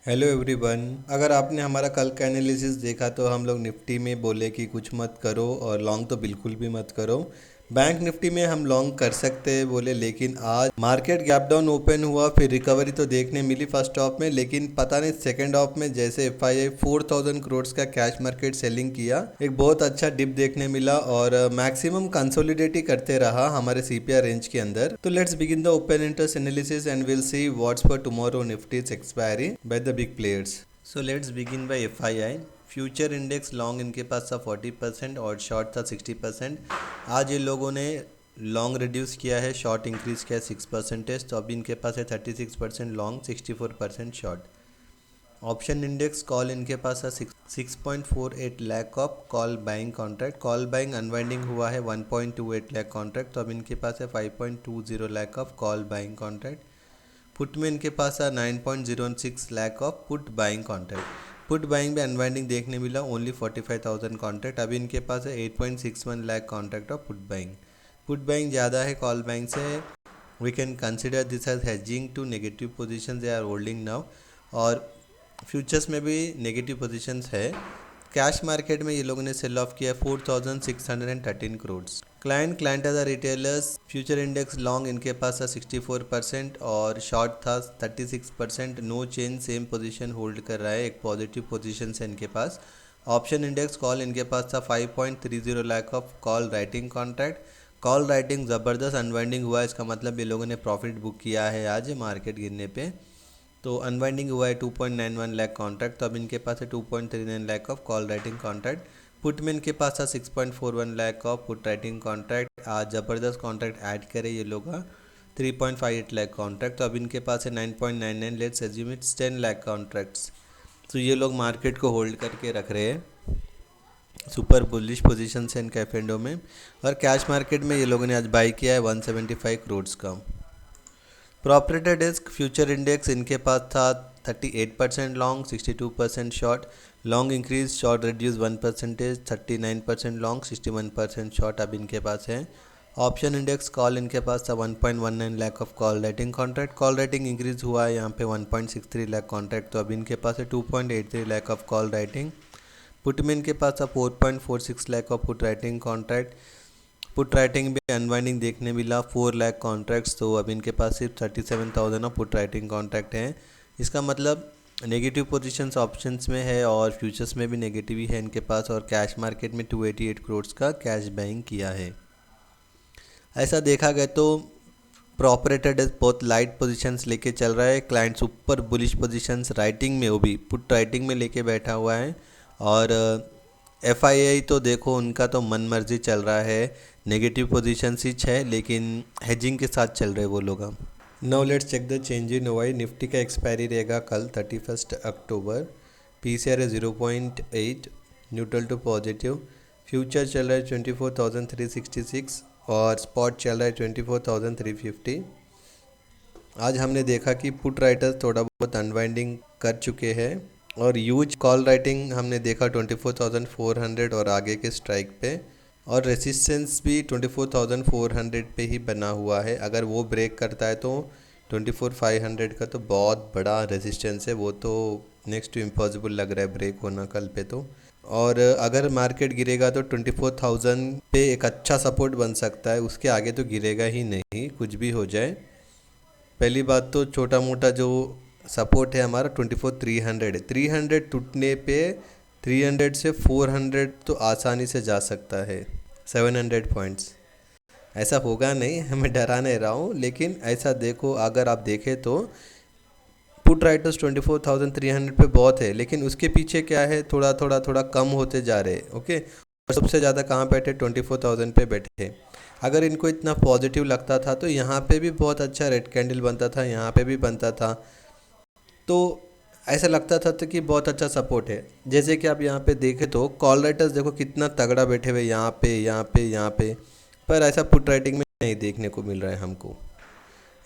Hello everyone. अगर आपने हमारा कल का एनालिसिस देखा तो हम लोग निफ्टी में बोले कि कुछ मत करो और लॉन्ग तो बिल्कुल भी मत करो। बैंक निफ्टी में हम लॉन्ग कर सकते हैं बोले, लेकिन आज मार्केट गैप डाउन ओपन हुआ, फिर रिकवरी तो देखने मिली फर्स्ट हाफ में, लेकिन पता नहीं सेकंड हाफ में जैसे एफआईआई 4000 करोड़ का कैश मार्केट सेलिंग किया, एक बहुत अच्छा डिप देखने मिला और मैक्सिमम कंसोलिडेट ही करते रहा हमारे सीपीआर रेंज के अंदर। तो let's begin the open interest analysis and will see what's for tomorrow Nifty's expiry by the big players. So let's begin by FII. Future index long इनके पास था 40% और शॉर्ट था 60%। आज ये लोगों ने लॉन्ग रिड्यूस किया है, शॉर्ट इंक्रीज किया है 6%, तो अभी इनके पास है 36% long, 64% short. Option index call इनके पास है 6.48 lakh of call buying contract. Call buying unwinding हुआ है 1.28 लाख कॉन्ट्रैक्ट, तो अब इनके पास है 5.20 lakh of call buying contract. Put में इनके पास है 9.06 lakh of put buying contract. Put buying में अनवाइंडिंग देखने मिला ओनली 45,000 कॉन्ट्रैक्ट। अभी इनके पास है 8.61 lakh contract of put buying. Put buying ज़्यादा है कॉल बाइंग से। We can consider this as hedging to negative position they are holding now. और फ्यूचर्स में भी नेगेटिव पोजीशंस है। कैश मार्केट में ये लोगों ने सेल ऑफ किया 4,613 crore. Client as retailers, future index long इनके पास था 64% और शॉर्ट था 36%। No change, same position hold कर रहा है, एक पॉजिटिव पोजीशन है इनके पास। ऑप्शन इंडेक्स कॉल इनके पास था 5.30 lakh of call writing contract. Call writing ज़बरदस्त अनवाइंडिंग हुआ है, इसका मतलब ये लोगों ने प्रॉफिट बुक किया है आज मार्केट गिरने पे। तो अनवाइंडिंग हुआ है 2.91 लाख कॉन्ट्रैक्ट, तो अब इनके पास है 2.39 lakh of call writing contract. Put में इनके पास था 6.41 lakh of put writing contract. आज ज़बरदस्त कॉन्ट्रैक्ट ऐड करे ये लोग 3.58 लाख कॉन्ट्रैक्ट, तो अब इनके पास है 9.99, let's assume it's 10 lakh contracts. तो ये लोग मार्केट को होल्ड करके रख रहे हैं, सुपर बुलिश पोजीशन है इनका एफ में। और कैश मार्केट में ये लोगों ने आज बाई किया है 175 करोड़ का। प्रॉपरेटर डेस्क फ्यूचर इंडेक्स इनके पास था 38% long, 62% short. Long increase, short reduce 1%, 39% long, 61% short अब इनके पास है। ऑप्शन इंडेक्स कॉल इनके पास था 1.19 lakh of call writing contract. Call writing increase हुआ है यहाँ पे 1.63 लाख कॉन्ट्रैक्ट, तो अब इनके पास है 2.83 lakh of call writing. Put में इनके पास था 4.46 lakh of put writing contract. Put writing भी अनवाइंडिंग देखने मिला 4 लाख कॉन्ट्रैक्ट्स, तो अब इनके पास सिर्फ 37,000 ऑफ पुट राइटिंग कॉन्ट्रैक्ट हैं। इसका मतलब नेगेटिव पोजीशंस ऑप्शंस में है और फ्यूचर्स में भी नेगेटिव ही है इनके पास। और कैश मार्केट में 288 करोड़ का कैश बाइंग किया है। ऐसा देखा गया तो प्रॉपरेटर बहुत लाइट पोजीशंस लेके चल रहा है। Client super bullish positions writing में, वो भी पुट राइटिंग में लेके बैठा हुआ है। और एफआईआई तो देखो उनका तो मन मर्जी चल रहा है, नेगेटिव पोजीशन ही है लेकिन हेजिंग के साथ चल रहे वो लोग। Now let's check the change in OI. Nifty का एक्सपायरी रहेगा कल 31 अक्टूबर। पीसीआर है 0.8, न्यूट्रल टू पॉजिटिव। फ्यूचर चल रहा है 24,366 और स्पॉट चल रहा है 24,350। आज हमने देखा कि पुट राइटर्स थोड़ा बहुत अनवाइंडिंग कर चुके हैं और यूज कॉल राइटिंग हमने देखा 24,400 और आगे के स्ट्राइक पे। और रेसिस्टेंस भी 24,400 पे ही बना हुआ है। अगर वो ब्रेक करता है तो 24,500 का तो बहुत बड़ा रेसिस्टेंस है, वो तो नेक्स्ट टू इम्पॉसिबल लग रहा है ब्रेक होना कल पे तो। और अगर मार्केट गिरेगा तो 24,000 पे एक अच्छा सपोर्ट बन सकता है, उसके आगे तो गिरेगा ही नहीं कुछ भी हो जाए। पहली बात तो छोटा मोटा जो सपोर्ट है हमारा 24,300 है। 300 टूटने पे 300 से 400 तो आसानी से जा सकता है, 700 पॉइंट्स। ऐसा होगा नहीं, मैं डरा नहीं रहा हूँ, लेकिन ऐसा देखो अगर आप देखें तो पुट राइटर्स 24,300 पे बहुत है, लेकिन उसके पीछे क्या है, थोड़ा कम होते जा रहे। ओके, और सबसे ज़्यादा कहाँ बैठे, 24,000 पे बैठे। अगर इनको इतना पॉजिटिव लगता था तो यहाँ पे भी बहुत अच्छा रेड कैंडल बनता था, यहाँ पे भी बनता था, तो ऐसा लगता था तो कि बहुत अच्छा सपोर्ट है। जैसे कि आप यहाँ पे देखें तो कॉल राइटर्स देखो कितना तगड़ा बैठे हुए यहाँ पे यहाँ पे यहाँ पे, पर ऐसा पुट राइटिंग में नहीं देखने को मिल रहा है हमको।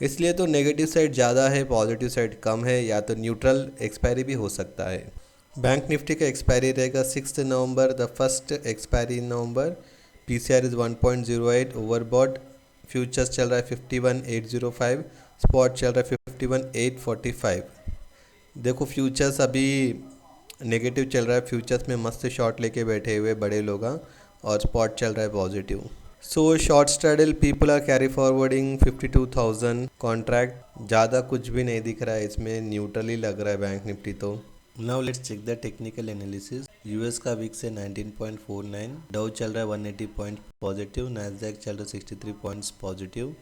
इसलिए तो नेगेटिव साइड ज़्यादा है, पॉजिटिव साइड कम है, या तो न्यूट्रल एक्सपायरी भी हो सकता है। बैंक निफ्टी का एक्सपायरी रहेगा 6 November, the first expiry in November. PCR is 1.08 overbought. Futures चल रहा है 51,805, स्पॉट चल रहा है 51,845। देखो फ्यूचर्स अभी नेगेटिव चल रहा है, फ्यूचर्स में मस्त शॉट लेके बैठे हुए बड़े लोग हैं, और स्पॉट चल रहा है positive. So short straddle people are carry forwarding 52,000 contract, ज़्यादा कुछ भी नहीं दिख रहा है इसमें, न्यूट्रल ही लग रहा है बैंक निफ्टी तो। Now let's check the technical analysis. US का विक्स है 19.49, डाउ चल रहा है 180 पॉइंट पॉजिटिव, नैस्डैक चल रहा है 63 पॉइंट्स पॉजिटिव।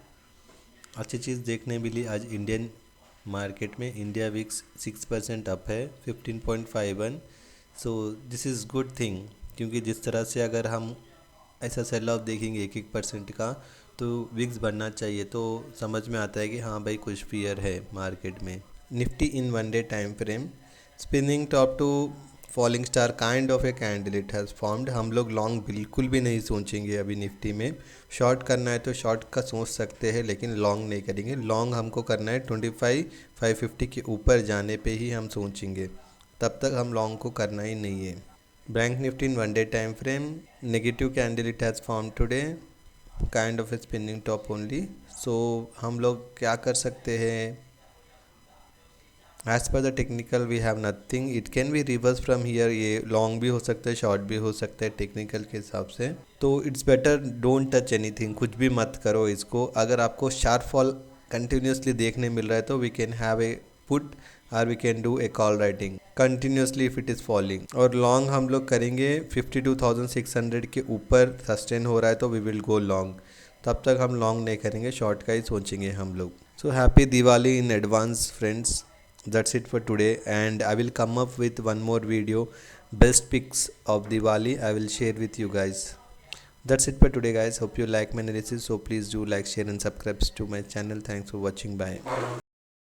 अच्छी चीज़ देखने मिली आज इंडियन मार्केट में, इंडिया विक्स 6% अप है 15.51। So this is good thing, क्योंकि जिस तरह से अगर हम ऐसा सेल ऑफ देखेंगे 1-1% का, तो विक्स बढ़ना चाहिए, तो समझ में आता है कि हाँ भाई कुछ फियर है मार्केट में। Nifty in 1 day time frame, spinning top to falling star kind of a candle it has formed. हम लोग लॉन्ग बिल्कुल भी नहीं सोचेंगे अभी निफ्टी में। शॉर्ट करना है तो शॉर्ट का सोच सकते हैं, लेकिन लॉन्ग नहीं करेंगे। लॉन्ग हमको करना है 25,550 के ऊपर जाने पे ही हम सोचेंगे, तब तक हम लॉन्ग को करना ही नहीं है। Bank Nifty in 1 day time frame, negative candle it has form today, kind of a spinning top only. So हम लोग क्या कर सकते हैं, as per the technical we have nothing, it can be reverse from here. ये long भी हो सकता है, शॉर्ट भी हो सकता है टेक्निकल के हिसाब से। तो it's better don't touch anything, कुछ भी मत करो इसको। अगर आपको शार्प फॉल कंटिन्यूसली देखने मिल रहा है तो we can have a put, और we can do a call writing continuously if it is falling. और लॉन्ग हम लोग करेंगे 52,600 के ऊपर सस्टेन हो रहा है तो वी विल गो लॉन्ग, तब तक हम लॉन्ग नहीं करेंगे, शॉर्ट का ही सोचेंगे हम लोग। So happy Diwali in advance friends. That's it for today, and I will come up with one more video, best picks of Diwali I will share with you guys. That's it for today guys, hope you like my analysis, so please do like, share and subscribe to my channel. Thanks for watching, bye.